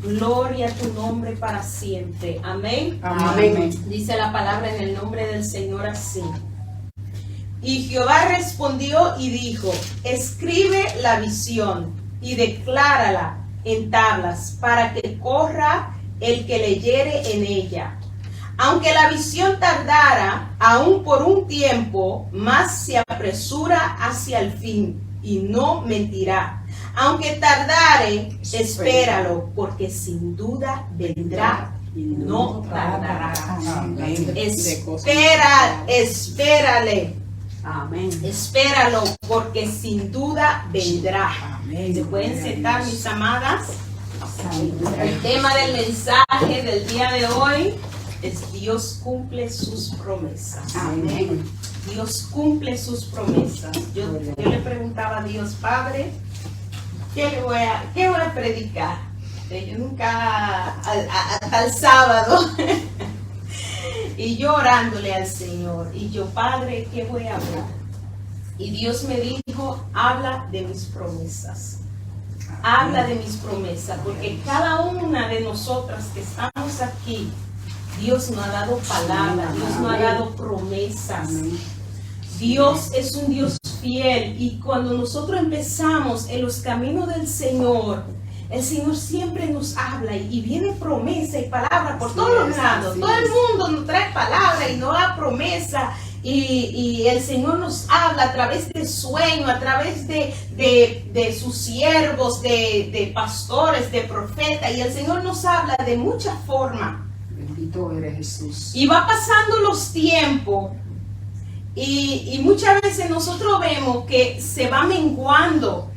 Gloria a tu nombre para siempre. Amén. Amén. Dice la palabra en el nombre del Señor así. Y Jehová respondió y dijo: escribe la visión y declárala en tablas, para que corra el que leyere en ella. Aunque la visión tardara aún por un tiempo, más se apresura hacia el fin y no mentirá. Aunque tardare, espéralo, porque sin duda vendrá y no tardará. Espérale. Amén. Espéralo, porque sin duda vendrá. Amén. ¿Se pueden sentar, mis amadas? El tema del mensaje del día de hoy es: Dios cumple sus promesas. Amén. Dios cumple sus promesas. Yo le preguntaba a Dios: Padre, ¿qué voy a predicar? Yo nunca, hasta el sábado, y yo orándole al Señor, y yo: Padre, ¿qué voy a hablar? Y Dios me dijo: habla de mis promesas. Habla de mis promesas, porque cada una de nosotras que estamos aquí, Dios nos ha dado palabra, Dios nos ha dado promesas. Dios es un Dios fiel, y cuando nosotros empezamos en los caminos del Señor, el Señor siempre nos habla y viene promesa y palabra por todos los lados. Todo el mundo nos trae palabra y nos da promesa, y el Señor nos habla a través de sueños, a través de sus siervos, de pastores, de profetas, y el Señor nos habla de muchas formas. Bendito eres Jesús. Y va pasando los tiempos, y muchas veces nosotros vemos que se va menguando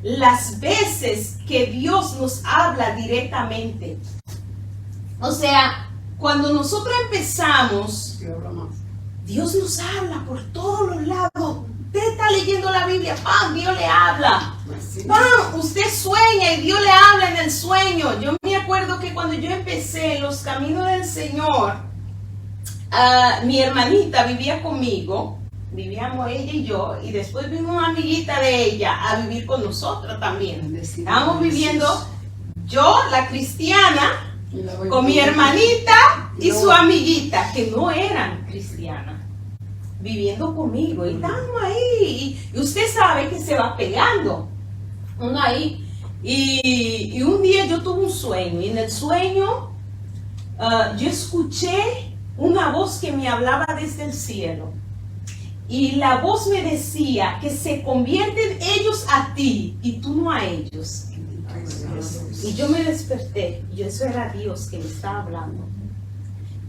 las veces que Dios nos habla directamente. O sea, cuando nosotros empezamos, Dios nos habla por todos los lados. Usted está leyendo la Biblia, ¡pam!, Dios le habla. ¡Pam!, usted sueña y Dios le habla en el sueño. Yo me acuerdo que cuando yo empecé los caminos del Señor, mi hermanita vivía conmigo. Vivíamos ella y yo, y después vino una amiguita de ella a vivir con nosotros también. Estábamos viviendo yo, la cristiana, con mi hermanita y su amiguita, que no eran cristianas, viviendo conmigo. Y estábamos ahí, y usted sabe que se va pegando uno ahí. Y un día yo tuve un sueño, y en el sueño yo escuché una voz que me hablaba desde el cielo. Y la voz me decía que se convierten ellos a ti y tú no a ellos. Y yo me desperté, y eso era Dios que me estaba hablando.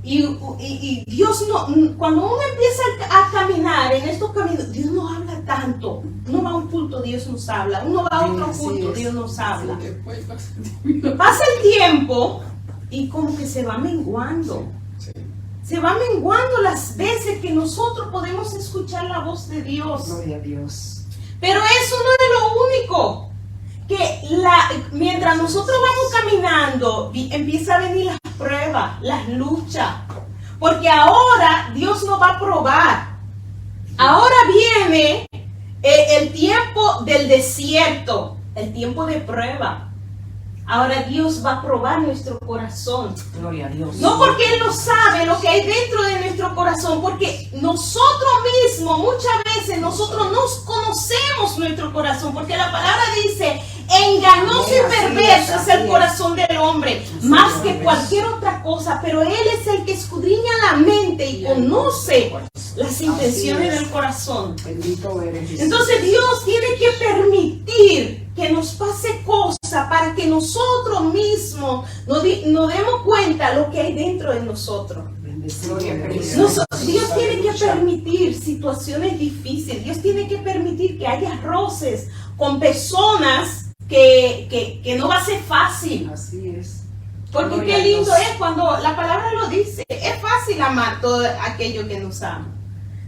Y Dios no, cuando uno empieza a caminar en estos caminos, Dios no habla tanto. Uno va a un culto, Dios nos habla. Uno va a otro culto, Dios nos habla. Pasa el tiempo y como que se va menguando. Se va menguando las veces que nosotros podemos escuchar la voz de Dios. Gloria a Dios. Pero eso no es lo único. Que mientras nosotros vamos caminando, empieza a venir las pruebas, las luchas. Porque ahora Dios nos va a probar. Ahora viene el tiempo del desierto, el tiempo de prueba. Ahora Dios va a probar nuestro corazón. Gloria a Dios. No porque Él no sabe lo que hay dentro de nuestro corazón, porque nosotros mismos, muchas veces, nosotros no conocemos nuestro corazón, porque la palabra dice: engañoso y perverso es el corazón del hombre, más que cualquier otra cosa, pero Él es el que escudriña la mente y conoce las intenciones del corazón. Bendito eres Jesús. Entonces Dios tiene que permitir que nos pase cosas para que nosotros mismos nos demos cuenta lo que hay dentro de nosotros. Dios tiene que permitir situaciones difíciles. Dios tiene que permitir que haya roces con personas que no va a ser fácil. Así es. Porque Gloria qué lindo a Dios. es cuando la palabra lo dice. Es fácil amar todo aquello que nos ama.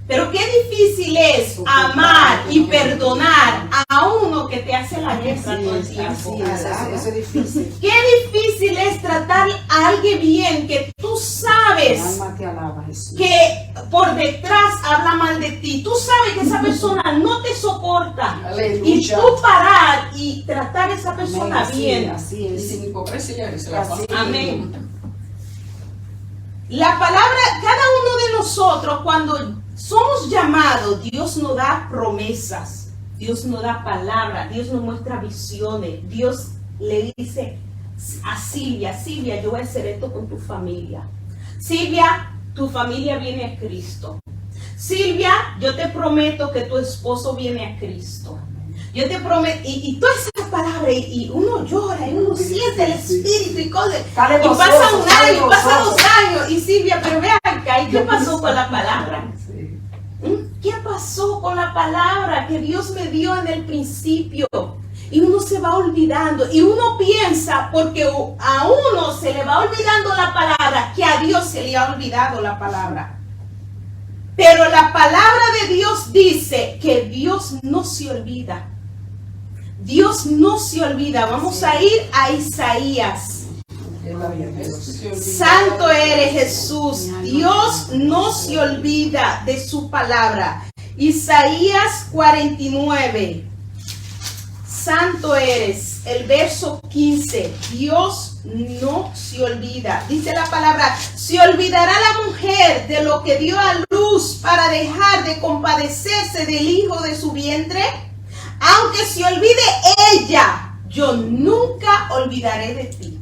Pero qué difícil es amar y perdonar a uno que te hace la guerra todo el tiempo. Eso es difícil. Qué difícil es tratar a alguien bien que tú sabes Alma te alaba, Jesús. que por detrás habla mal de ti. Tú sabes que esa persona no te soporta. Aleluya. Y tú parar y tratar a esa persona Amén, bien. Así Y es. sin hipocresía, dice la Así palabra. es. Amén. La palabra, cada uno de nosotros, cuando somos llamados, Dios nos da promesas, Dios nos da palabras, Dios nos muestra visiones. Dios le dice a Silvia, Silvia, yo voy a hacer esto con tu familia. Silvia, tu familia viene a Cristo. Silvia, yo te prometo que tu esposo viene a Cristo. Yo te prometo, y todas esas palabras, y uno llora, y uno siente el espíritu y cosas. Sale Y pasa gozoso, un sale año, pasa gozoso. 2 años, y Silvia, pero ve acá, ¿y qué pasó con la palabra? Sí. ¿Qué pasó con la palabra que Dios me dio en el principio? Y uno se va olvidando, y uno piensa, porque a uno se le va olvidando la palabra, que a Dios se le ha olvidado la palabra. Pero la palabra de Dios dice que Dios no se olvida. Dios no se olvida. Vamos a ir a Isaías. Gloria a Dios. Santo eres Jesús. Dios no se olvida de su palabra. Isaías 49. Santo eres. El verso 15. Dios no se olvida. Dice la palabra: se olvidará la mujer de lo que dio a luz para dejar de compadecerse del hijo de su vientre. Aunque se olvide ella, yo nunca olvidaré de ti.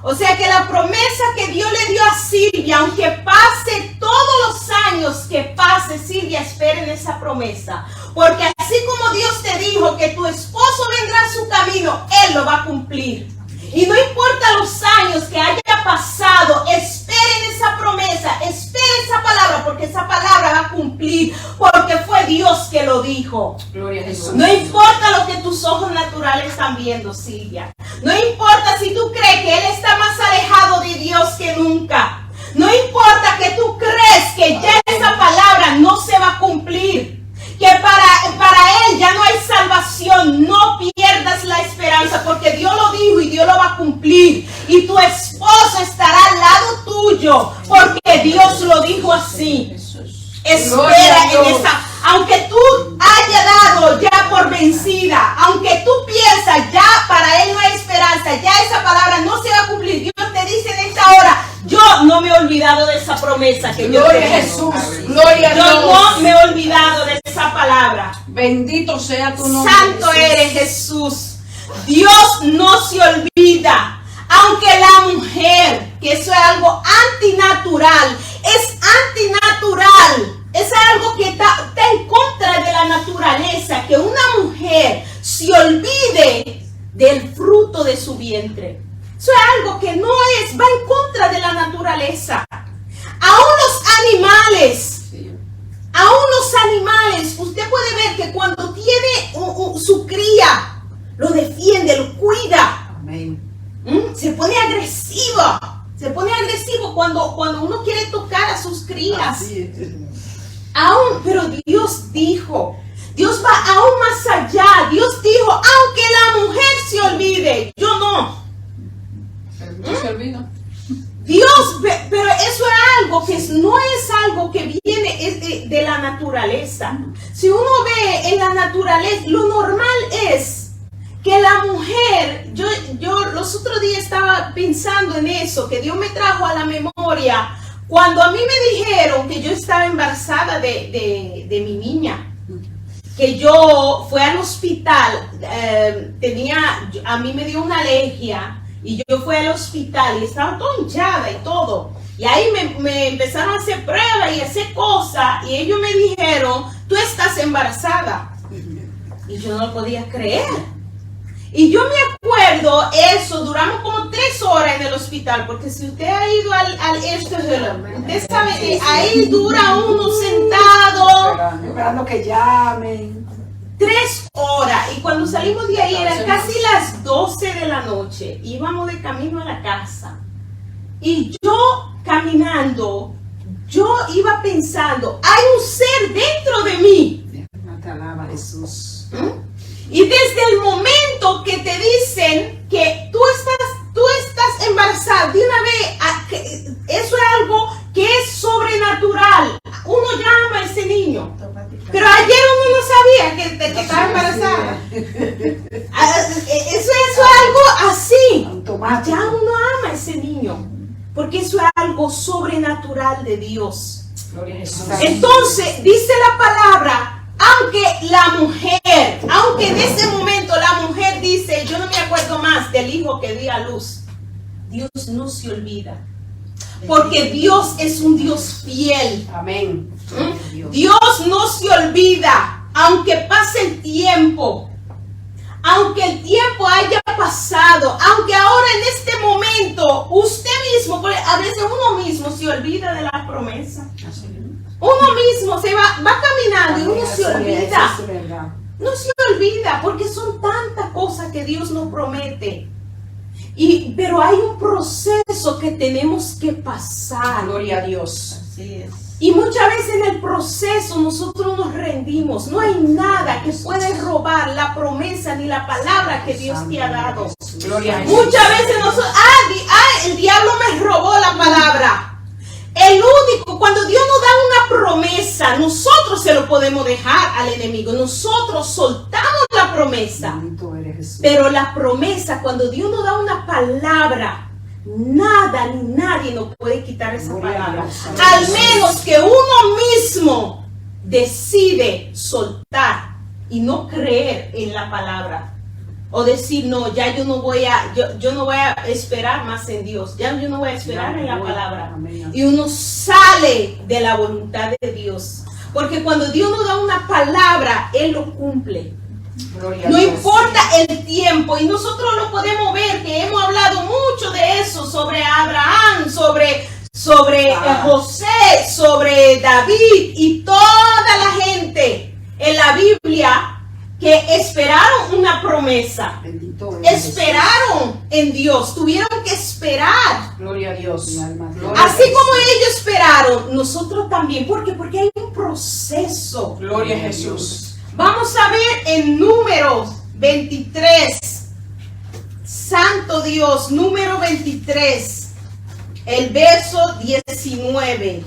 O sea que la promesa que Dios le dio a Silvia, aunque pase todos los años que pase, Silvia, espera en esa promesa. Porque así como Dios te dijo que tu esposo vendrá a su camino, Él lo va a cumplir. Y no importa los años que haya pasado, esperen esa promesa, esperen esa palabra, porque esa palabra va a cumplir, porque fue Dios que lo dijo. Gloria a Jesús. No importa lo que tus ojos naturales están viendo, Silvia. No importa si tú crees que Él está más alejado de Dios que nunca. No importa que tú crees que ya esa palabra no se va a cumplir. Que para Él ya no hay salvación. No pierdas la esperanza, porque Dios lo dijo y Dios lo va a cumplir. Y tu esposo estará al lado tuyo, porque Dios lo dijo así. Jesús. Espera en esa, aunque tú hayas dado ya por vencida, aunque tú piensas ya para Él no hay esperanza, ya esa palabra no se va a cumplir. Dios te dice en esta hora: yo no me he olvidado de esa promesa que yo Gloria te a di. Jesús. Gloria a Yo Dios. no me he olvidado de esa palabra. Bendito sea tu nombre. Santo Jesús. eres Jesús. Dios no se olvida. Aunque la mujer, que eso es algo antinatural, es antinatural. Es algo que está en contra de la naturaleza, que una mujer se olvide del fruto de su vientre. Eso es algo que no es, va en contra de la naturaleza. Aún los animales, usted puede ver que cuando tiene su cría, lo defiende, lo cuida. Amén. Se pone agresivo. Se pone agresivo cuando uno quiere tocar a sus crías. Así es. Pero Dios dijo, Dios va aún más allá. Dios dijo, aunque la mujer se olvide, yo no. No se olvida. Dios, pero eso es algo que no es algo que viene de la naturaleza. Si uno ve en la naturaleza, lo normal es que la mujer, yo los otros días estaba pensando en eso, que Dios me trajo a la memoria, cuando a mí me dijeron que yo estaba embarazada de mi niña, que yo fui al hospital, a mí me dio una alergia, y yo fui al hospital y estaba toda hinchada y todo. Y ahí me empezaron a hacer pruebas y hacer cosas. Y ellos me dijeron, tú estás embarazada. Y yo no lo podía creer. Y yo me acuerdo eso, duramos como 3 horas en el hospital. Porque si usted ha ido al usted sabe que ahí dura uno sentado. Esperando que llamen. 3 horas, y cuando salimos de ahí eran casi las 12 de la noche. Íbamos de camino a la casa y yo caminando yo iba pensando, hay un ser dentro de mí. Te alaba, Jesús. Y desde el momento que te dicen que tú estás embarazada, de una vez, eso es algo que es sobrenatural. Uno llama a ese niño. Pero ayer uno no sabía que estaba embarazada. Eso es algo así. Automático. Ya uno ama a ese niño. Porque eso es algo sobrenatural de Dios. Gloria a Jesús. Entonces, dice la palabra, aunque en ese momento la mujer dice, yo no me acuerdo más del hijo que di a luz, Dios no se olvida. Porque Dios es un Dios fiel. Amén. Dios no se olvida, aunque pase el tiempo, aunque el tiempo haya pasado, aunque ahora en este momento usted mismo, a veces uno mismo se olvida de la promesa. Uno mismo se va caminando y uno se olvida. No se olvida porque son tantas cosas que Dios nos promete. Pero hay un proceso que tenemos que pasar. Gloria a Dios. Así es. Y muchas veces en el proceso nosotros nos rendimos. No hay nada que puede robar la promesa ni la palabra que Dios te ha dado. Gloria a Jesús. Muchas veces nosotros, el diablo me robó la palabra. El único, cuando Dios nos da una promesa, nosotros se lo podemos dejar al enemigo. Nosotros soltamos la promesa. Bendito eres, Jesús. Pero la promesa, cuando Dios nos da una palabra, nada ni nadie nos puede quitar esa palabra. Al menos que uno mismo decide soltar y no creer en la palabra. O decir, no, ya yo no voy a esperar más en Dios. Ya yo no voy a esperar en la palabra. Y uno sale de la voluntad de Dios. Porque cuando Dios nos da una palabra, Él lo cumple. No importa el tiempo. Y nosotros lo podemos ver, que hemos hablado mucho de eso, sobre Abraham, sobre José, sobre David y toda la gente en la Biblia que esperaron una promesa. Esperaron en Dios, tuvieron que esperar. Gloria a Dios. Así como ellos esperaron, nosotros también. ¿Por qué? Porque hay un proceso. Gloria a Jesús. Vamos a ver en Números 23. Santo Dios, número 23, el verso 19.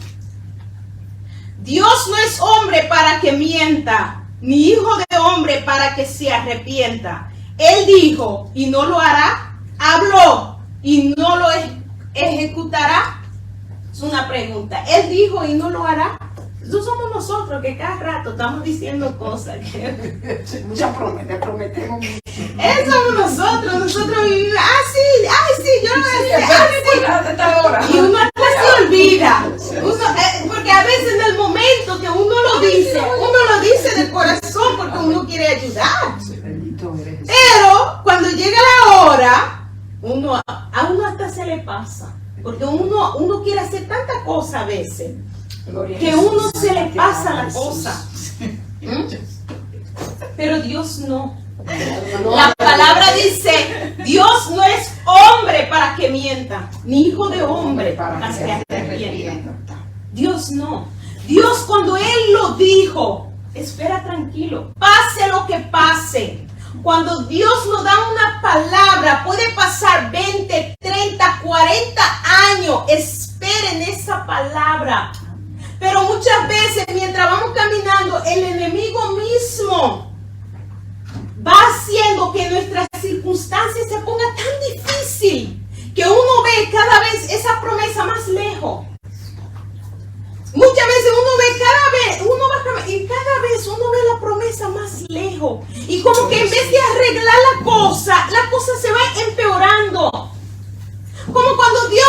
Dios no es hombre para que mienta, ni hijo de hombre para que se arrepienta. Él dijo y no lo hará. Habló y no lo ejecutará. Es una pregunta. Él dijo y no lo hará. Eso somos nosotros que cada rato estamos diciendo cosas. Muchas prometemos. Eso somos nosotros vivimos. Sí, yo lo voy a hacer. Y uno hasta se olvida. Porque a veces en el momento que uno lo dice de corazón porque uno quiere ayudar. Pero cuando llega la hora, a uno hasta se le pasa. Porque uno quiere hacer tanta cosa a veces. Que uno se le pasa la cosa. Pero Dios no. La palabra dice, Dios no es hombre para que mienta, ni hijo de hombre para que se arrepienta. Dios no. Dios, cuando Él lo dijo, espera tranquilo, pase lo que pase. Cuando Dios nos da una palabra, puede pasar 20, 30, 40 años. Esperen esa palabra. Pero muchas veces, mientras vamos caminando, el enemigo mismo va haciendo que nuestras circunstancias se pongan tan difícil que uno ve cada vez esa promesa más lejos. Muchas veces uno ve cada vez uno ve la promesa más lejos. Y como que en vez de arreglar la cosa se va empeorando. Como cuando Dios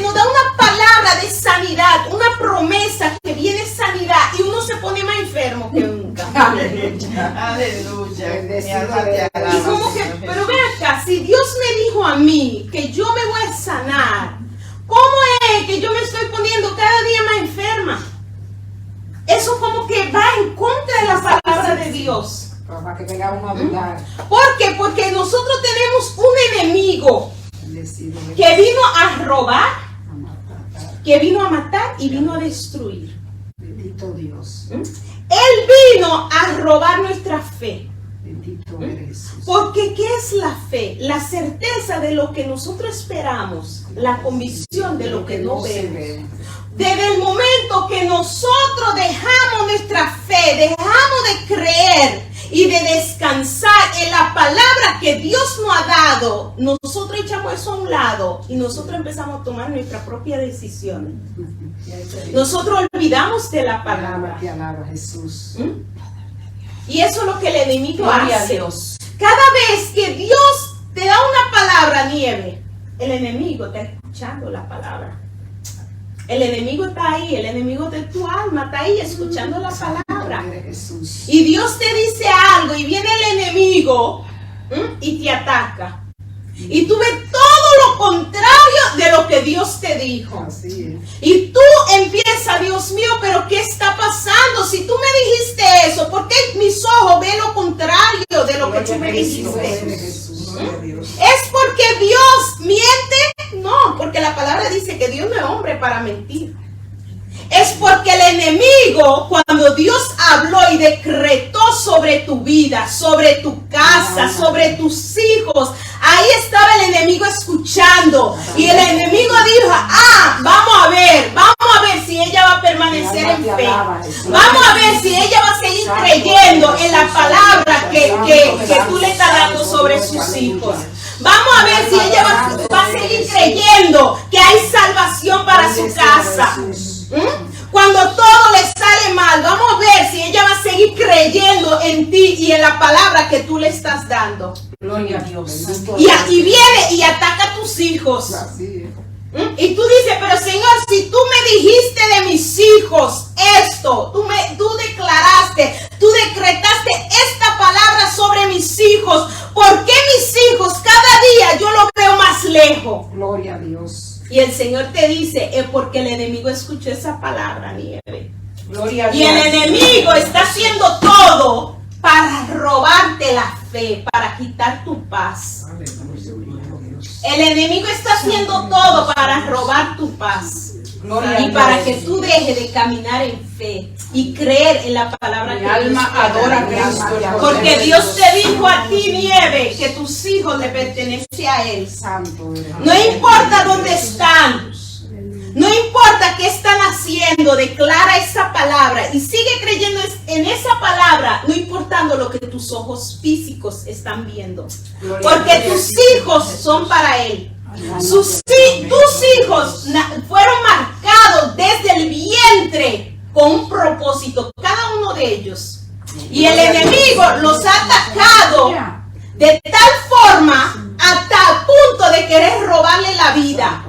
nos da una palabra de sanidad, una promesa que viene sanidad y uno se pone más enfermo que nunca. Aleluya. Y como que, pero ve acá, si Dios me dijo a mí que yo me voy a sanar, ¿cómo es que yo me estoy poniendo cada día más enferma? Eso como que va en contra de la palabra de Dios. Para que venga uno a dudar. ¿Por qué? Porque nosotros tenemos un enemigo que vino a robar, que vino a matar y vino a destruir. Bendito Dios. Él vino a robar nuestra fe. Bendito eres Jesús. Porque ¿qué es la fe? La certeza de lo que nosotros esperamos, la convicción de lo que no se vemos. ve. Desde el momento que nosotros dejamos nuestra fe, dejamos de creer y de descansar en la palabra que Dios nos ha dado, nosotros echamos eso a un lado y nosotros empezamos a tomar nuestra propia decisión. Nosotros olvidamos de la palabra. Te alaba Jesús. Y eso es lo que el enemigo Gloria a hace. Dios. Cada vez que Dios te da una palabra, Nieve, el enemigo está escuchando la palabra. El enemigo está ahí, el enemigo de tu alma está ahí escuchando la palabra. Eres Jesús. Y Dios te dice algo y viene el enemigo y te ataca. Y tú ves todo lo contrario de lo que Dios te dijo. Así es. Y tú empiezas, Dios mío, pero ¿qué está pasando? Si tú me dijiste eso, ¿por qué mis ojos ven lo contrario de lo que tú me Eres dijiste? Jesús. Gloria a Dios. ¿Es porque Dios miente? No, porque la palabra dice que Dios no es hombre para mentir. Es porque el enemigo, cuando Dios habló y decretó sobre tu vida, sobre tu casa, sobre tus hijos, ahí estaba el enemigo escuchando. Y el enemigo dijo, vamos a ver si ella va a permanecer en fe. Vamos a ver si ella va a seguir creyendo en la palabra que tú le estás dando sobre sus hijos. Vamos a ver si ella va a seguir creyendo que hay salvación para su casa. Cuando todo le sale mal, vamos a ver si ella va a seguir creyendo en ti y en la palabra que tú le estás dando. Gloria a Dios. Y viene y ataca a tus hijos. Así es. Y tú dices, pero Señor, si tú me dijiste de mis hijos esto, tú decretaste esta palabra sobre mis hijos, ¿por qué mis hijos cada día yo los veo más lejos? Gloria a Dios. Y el Señor te dice, es porque el enemigo escuchó esa palabra, Nieve. Gloria a Y Dios. el enemigo está haciendo todo para robarte la fe, para quitar tu paz. El enemigo está haciendo todo para robar tu paz. Gloria a Y para Dios. que tú dejes de caminar en fe y creer en la palabra Mi que alma Dios te da. adora a Cristo. Porque Dios te dijo a ti, Nieve, que tus hijos le pertenecen a Él. Santo eres. No importa dónde están, no importa qué están haciendo, declara esa palabra y sigue creyendo en esa palabra, no importando lo que tus ojos físicos están viendo. Porque tus hijos son para Él. Tus hijos fueron marcados desde el vientre con un propósito, cada uno de ellos. Y el enemigo los ha atacado de tal forma hasta el punto de querer robarle la vida.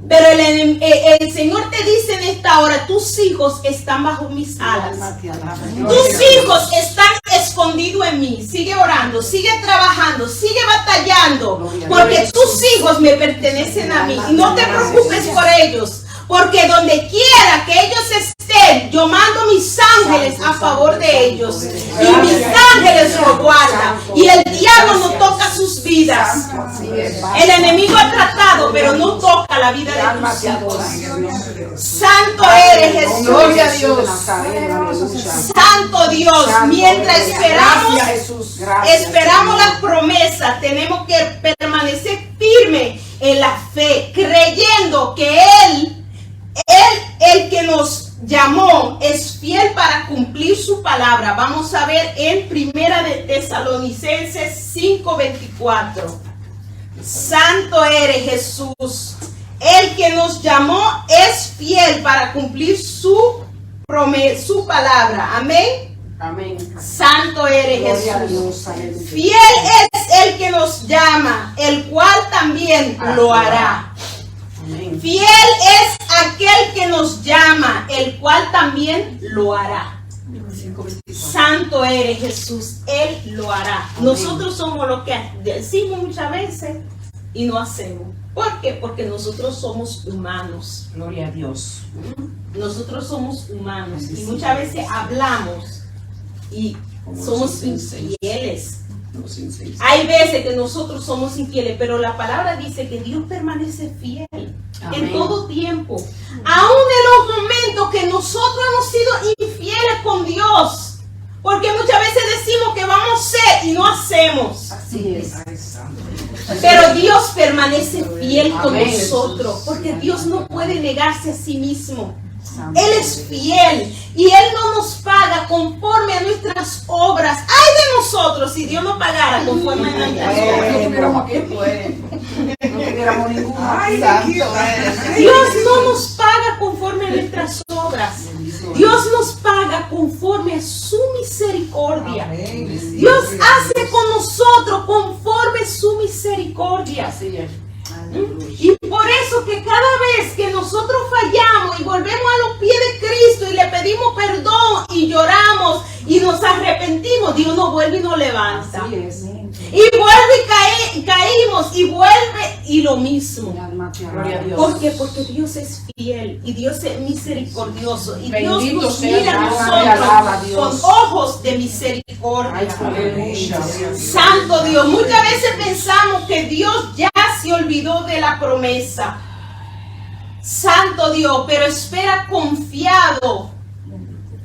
Pero el Señor te dice en esta hora, tus hijos están bajo mis alas. Tus hijos están escondidos en mí. Sigue orando, sigue trabajando, sigue batallando. Porque tus hijos me pertenecen a mí. Y no te preocupes por ellos. Porque donde quiera que ellos estén, yo mando mis ángeles a favor de ellos. Y mis ángeles los guardan. Y el diablo no toca sus vidas. El enemigo ha tratado, pero no toca la vida de tus hijos. Santo eres Jesús. Gloria a Dios. Santo Dios. Mientras esperamos las promesas, tenemos que permanecer firmes en la fe, creyendo que Él, el que nos llamó, es fiel para cumplir su palabra. Vamos a ver en Primera de Tesalonicenses 5:24. Santo eres Jesús. El que nos llamó es fiel para cumplir su palabra. Amén. Amén. Santo eres Gloria a Jesús. Dios. Aleluya. Fiel es el que nos llama, el cual también lo hará. Amén. Fiel es aquel que nos llama, el cual también lo hará. Santo eres Jesús, Él lo hará. Nosotros somos lo que decimos muchas veces y no hacemos. ¿Por qué? Porque nosotros somos humanos. Gloria a Dios. Nosotros somos humanos y muchas veces hablamos y somos infieles. Hay veces que nosotros somos infieles, pero la palabra dice que Dios permanece fiel. en todo tiempo, aún en los momentos que nosotros hemos sido infieles con Dios. Porque muchas veces decimos que vamos a hacer y no hacemos. Así es. Pero Dios permanece fiel con Amén. nosotros, porque Dios no puede negarse a sí mismo. Él es fiel y Él no nos paga conforme a nuestras obras. ¡Ay de nosotros si Dios no pagara conforme a nuestras obras! No tuviéramos que no tuviéramos ninguna. Ay, Santo Dios. eres. Dios no nos paga conforme a nuestras obras. Dios nos paga conforme a su misericordia. Dios hace con nosotros conforme a su misericordia. Así es. Y por eso que cada vez que nosotros fallamos y volvemos a los pies de Cristo y le pedimos perdón y lloramos y nos arrepentimos, Dios nos vuelve y nos levanta. Así es. Y vuelve y caímos y vuelve y lo mismo. Gloria a Dios. ¿Por qué? Porque Dios es fiel y Dios es misericordioso y Bendito Dios nos sea mira a Dios, alaba a nosotros Dios. con ojos de misericordia. Ay, aleluya. Santo Dios, muchas veces pensamos que Dios ya se olvidó de la promesa. Santo Dios, pero espera confiado,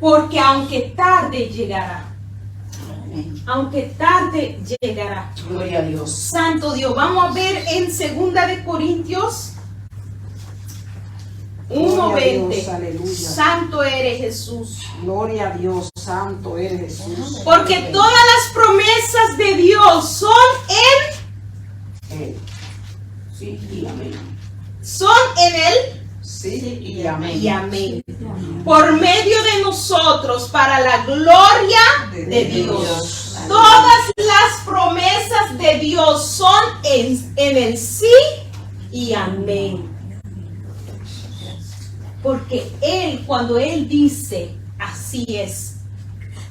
porque aunque tarde llegará. Aunque tarde llegará. Gloria a Dios. Santo Dios, vamos a ver en 2 de Corintios Gloria a Dios, 1:20. aleluya. Santo eres Jesús. Gloria a Dios, santo eres Jesús. Porque todas las promesas de Dios son Sí y amén. en Él Sí Y amén. y amén. Por medio de nosotros, para la gloria de Dios. Todas las promesas de Dios son en el sí y amén. Porque Él, cuando Él dice, así es.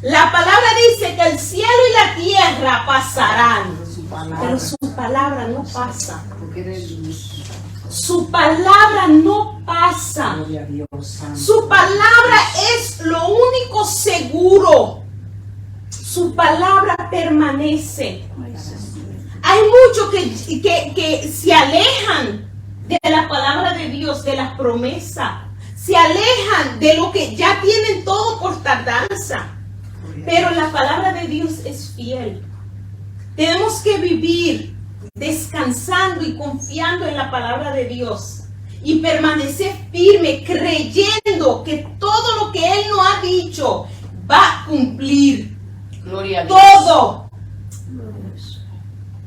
La palabra dice que el cielo y la tierra pasarán, su palabra. pero su palabra no pasa. Porque eres luz. Su palabra no pasa. Gloria a Dios, santo. Su palabra es lo único seguro. Su palabra permanece. Hay muchos que se alejan de la palabra de Dios, de las promesas. Se alejan de lo que ya tienen todo por tardanza. Pero la palabra de Dios es fiel. Tenemos que vivir descansando y confiando en la palabra de Dios. Y permanecer firme, creyendo que todo lo que Él nos ha dicho va a cumplir. Gloria a Dios. Todo.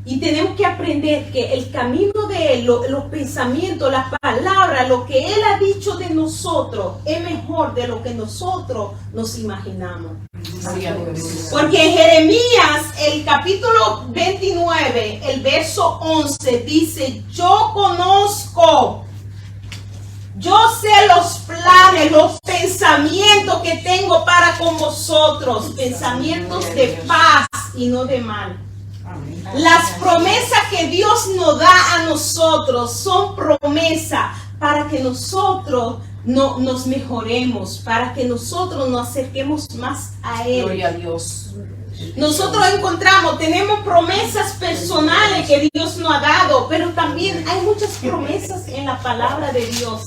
Y tenemos que aprender que el camino de Él, los pensamientos, las palabras, lo que Él ha dicho de nosotros es mejor de lo que nosotros nos imaginamos. Gloria a Dios. Porque en Jeremías, el capítulo 29, el verso 11, dice, yo conozco, yo sé los planes, los pensamientos que tengo para con vosotros, pensamientos de paz y no de mal. Amén. Las promesas que Dios nos da a nosotros son promesas para que nosotros nos mejoremos, para que nosotros nos acerquemos más a Él. Gloria a Dios. Nosotros tenemos promesas personales que Dios nos ha dado, pero también hay muchas promesas en la palabra de Dios.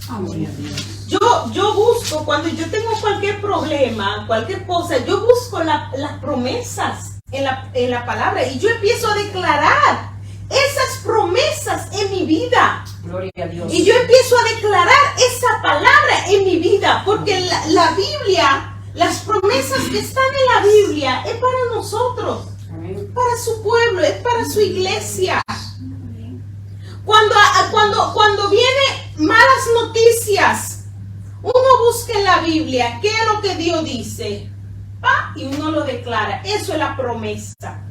Gloria a Dios. Yo busco, cuando yo tengo cualquier problema, cualquier cosa, yo busco las promesas en la palabra y yo empiezo a declarar esas promesas en mi vida. Gloria a Dios. Y yo empiezo a declarar esa palabra en mi vida, porque la Biblia, las promesas que están en la Biblia es para nosotros, Amén. para su pueblo, es para su iglesia. Cuando vienen malas noticias, uno busca en la Biblia qué es lo que Dios dice, y uno lo declara. Eso es la promesa.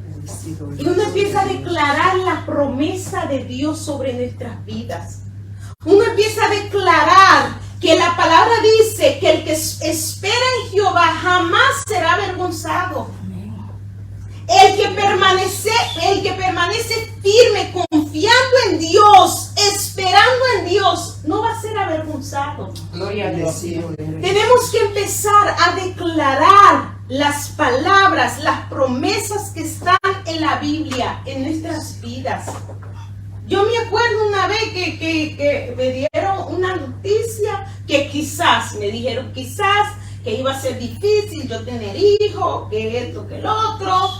Y uno empieza a declarar la promesa de Dios sobre nuestras vidas. Uno empieza a declarar que la palabra dice que el que espera en Jehová jamás será avergonzado. El que permanece firme, confiando en Dios, esperando en Dios, no va a ser avergonzado. Gloria a Dios. Tenemos que empezar a declarar las palabras, las promesas que están en la Biblia, en nuestras vidas. Yo me acuerdo una vez que me dieron una noticia que quizás, me dijeron quizás, que iba a ser difícil yo tener hijos, que esto, que el otro.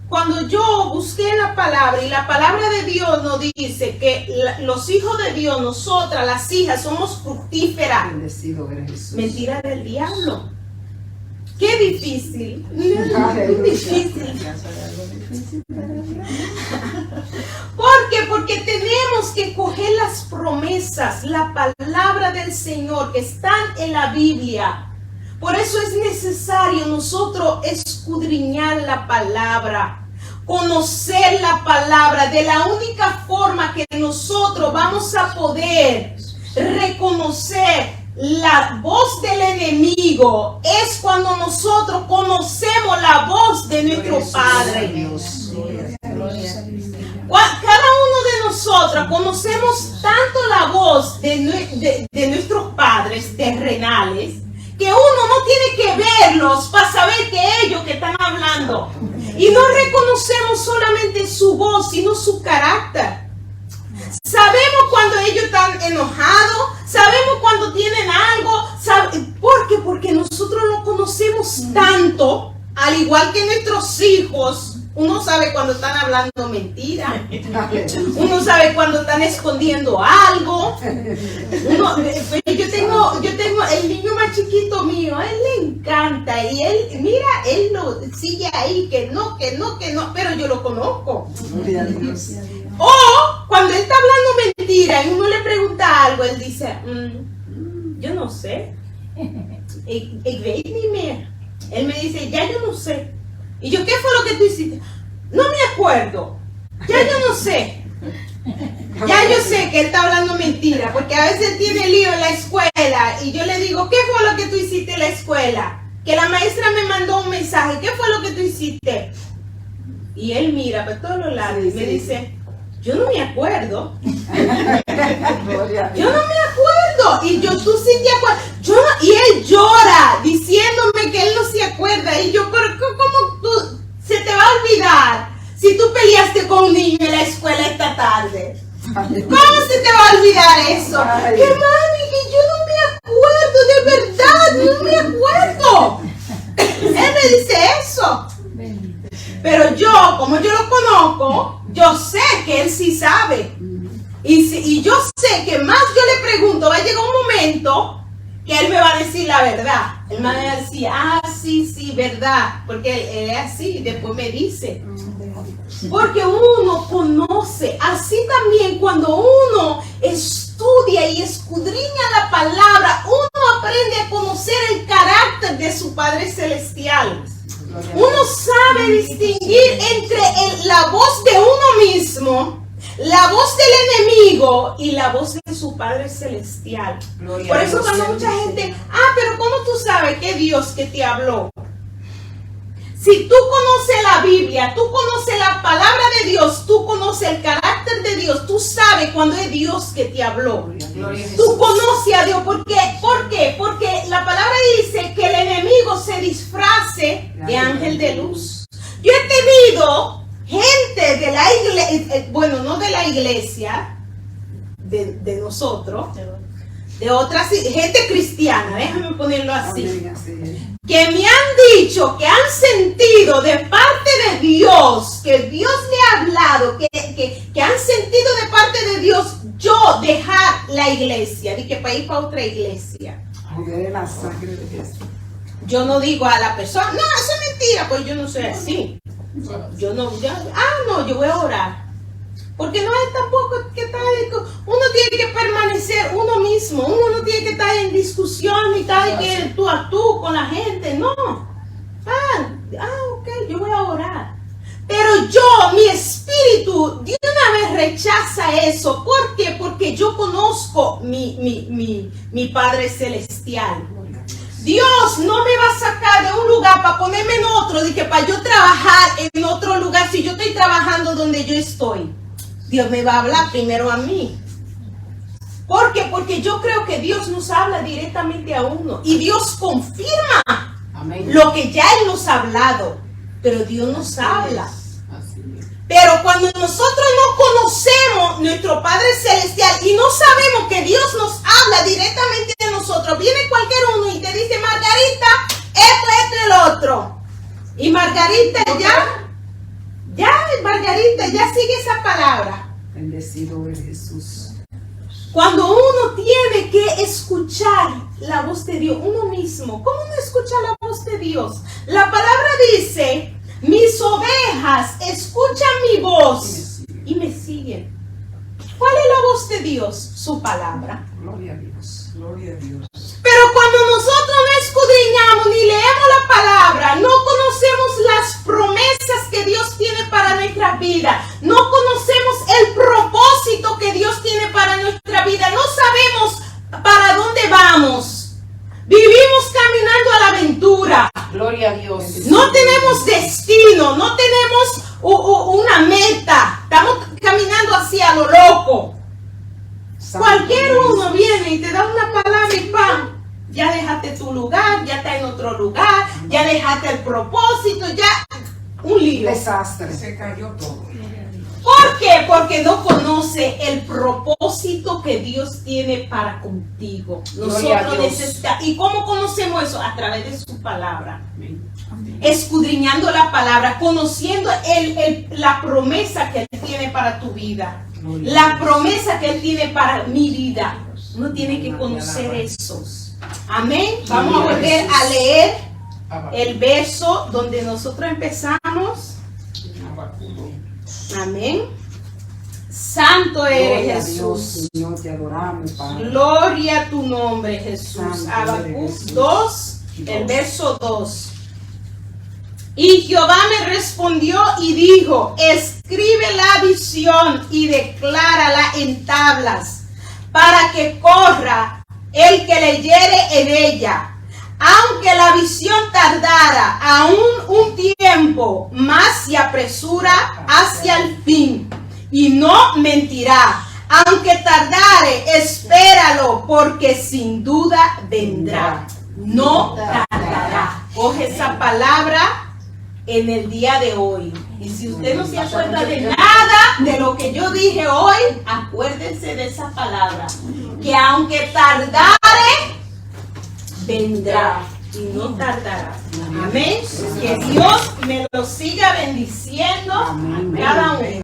Cuando yo busqué la palabra, y la palabra de Dios nos dice que los hijos de Dios, nosotras, las hijas, somos fructíferas. Bendecido eres Jesús. Mentira del diablo. Qué difícil. Difícil. ¿Por qué? Porque tenemos que coger las promesas, la palabra del Señor que están en la Biblia. Por eso es necesario nosotros escudriñar la palabra, conocer la palabra. De la única forma que nosotros vamos a poder reconocer la voz del enemigo es cuando nosotros conocemos la voz de nuestro Padre. Cada uno de nosotros conocemos tanto la voz de nuestros padres terrenales que uno no tiene que verlos para saber que ellos que están hablando. Y no reconocemos solamente su voz, sino su carácter. Sabemos cuando ellos están enojados, sabemos cuando tienen algo. ¿Por qué? Porque nosotros lo conocemos tanto, al igual que nuestros hijos. Uno sabe cuando están hablando mentira. Uno sabe cuando están escondiendo algo. Yo tengo el niño más chiquito mío, a él le encanta. Y él, mira, él lo sigue ahí, que no, pero yo lo conozco. O cuando él está hablando mentira y uno le pregunta algo, él dice, yo no sé. Él me dice, ya yo no sé. Y yo, ¿qué fue lo que tú hiciste? No me acuerdo. Ya yo no sé. Ya yo sé que él está hablando mentira, porque a veces tiene lío en la escuela y yo le digo, ¿qué fue lo que tú hiciste en la escuela? Que la maestra me mandó un mensaje, ¿qué fue lo que tú hiciste? Y él mira por todos los lados y me dice, yo no me acuerdo. Yo no me acuerdo. Y yo, tú sí te acuerdas. Y él llora diciéndome que él no se acuerda. Y yo, pero ¿cómo tú se te va a olvidar si tú peleaste con un niño en la escuela esta tarde? ¿Cómo se te va a olvidar eso? Que mami, que yo no me acuerdo, de verdad, no me acuerdo. Él me dice eso. Pero yo, como yo lo conozco, yo sé que él sí sabe. Y yo sé que más yo le pregunto, va a llegar un momento que él me va a decir la verdad. Él me va a decir, sí, verdad. Porque él es así, y después me dice. Porque uno conoce. Así también cuando uno estudia y escudriña la palabra, uno aprende a conocer el carácter de su Padre Celestial. Uno sabe distinguir entre la voz de uno mismo, la voz del enemigo y la voz de su Padre Celestial. Por eso cuando mucha gente, pero ¿cómo tú sabes que Dios que te habló? Si tú conoces la Biblia, tú conoces la palabra de Dios, tú conoces el carácter de Dios, tú sabes cuando es Dios que te habló. Tú conoces a Dios. ¿Por qué? ¿Por qué? Porque la palabra dice que el enemigo se disfrace de ángel de luz. Yo he tenido gente de la iglesia, bueno, no de la iglesia, de nosotros, de otras, gente cristiana, déjame ponerlo así, que me han dicho, que han sentido de parte de Dios, que Dios le ha hablado, que han sentido de parte de Dios yo dejar la iglesia, de que para ir para otra iglesia. Yo no digo a la persona, no, eso es mentira, pues yo no soy así. Yo no voy a orar. Porque no es tampoco que uno tiene que permanecer uno mismo, uno no tiene que estar en discusión y tal, que tú a tú con la gente, no. Ok, yo voy a orar. Pero mi espíritu de una vez rechaza eso. ¿Por qué? Porque yo conozco mi Padre Celestial. Dios no me va a sacar de un lugar para ponerme en otro, de que para yo trabajar en otro lugar, si yo estoy trabajando donde yo estoy. Dios me va a hablar primero a mí. ¿Por qué? Porque yo creo que Dios nos habla directamente a uno. Y Dios confirma lo que ya Él nos ha hablado. Pero Dios nos habla. Pero cuando nosotros no conocemos nuestro Padre Celestial y no sabemos que Dios nos habla directamente a nosotros, viene cualquier uno y te dice, Margarita, esto y el otro. Y Margarita Margarita ya sigue esa palabra. Bendecido eres Jesús. Cuando uno tiene que escuchar la voz de Dios, uno mismo, ¿cómo uno escucha la voz de Dios? La palabra dice, mis ovejas escuchan mi voz y me siguen. ¿Cuál es la voz de Dios? Su palabra. Gloria a Dios. Gloria a Dios. Pero cuando nosotros no escudriñamos ni leemos la palabra, no conocemos las promesas que Dios tiene para nuestra vida, no conocemos el propósito que Dios tiene para nuestra vida, no sabemos para dónde vamos. Vivimos caminando a la aventura. Gloria a Dios. No tenemos destino, no tenemos una meta. Estamos caminando hacia lo loco. Cualquier uno viene y te da una palabra y ¡pam! Ya dejaste tu lugar, ya está en otro lugar, ya dejaste el propósito, ya un lío. Desastre. Se cayó todo. ¿Por qué? Porque no conoce el propósito que Dios tiene para contigo. Nosotros necesitamos. ¿Y cómo conocemos eso? A través de su palabra. Escudriñando la palabra, conociendo la promesa que Él tiene para tu vida. La promesa que Él tiene para mi vida. Uno tiene que conocer eso. Amén. Vamos a volver a leer el verso donde nosotros empezamos. Amén. Santo eres Jesús. Señor, te adoramos, Padre. Gloria a tu nombre, Jesús. Santo Habacuc eres Jesús. 2, el verso 2. Y Jehová me respondió y dijo, escribe la visión y declárala en tablas, para que corra el que leyere en ella. Aunque la visión tardara aún un tiempo, más se apresura hacia el fin, y no mentirá. Aunque tardare, espéralo, porque sin duda vendrá. No tardará. Coge esa palabra en el día de hoy. Y si usted no se acuerda de nada de lo que yo dije hoy, acuérdense de esa palabra. Que aunque tardare, vendrá y no tardará. Amén. Que Dios me lo siga bendiciendo cada uno.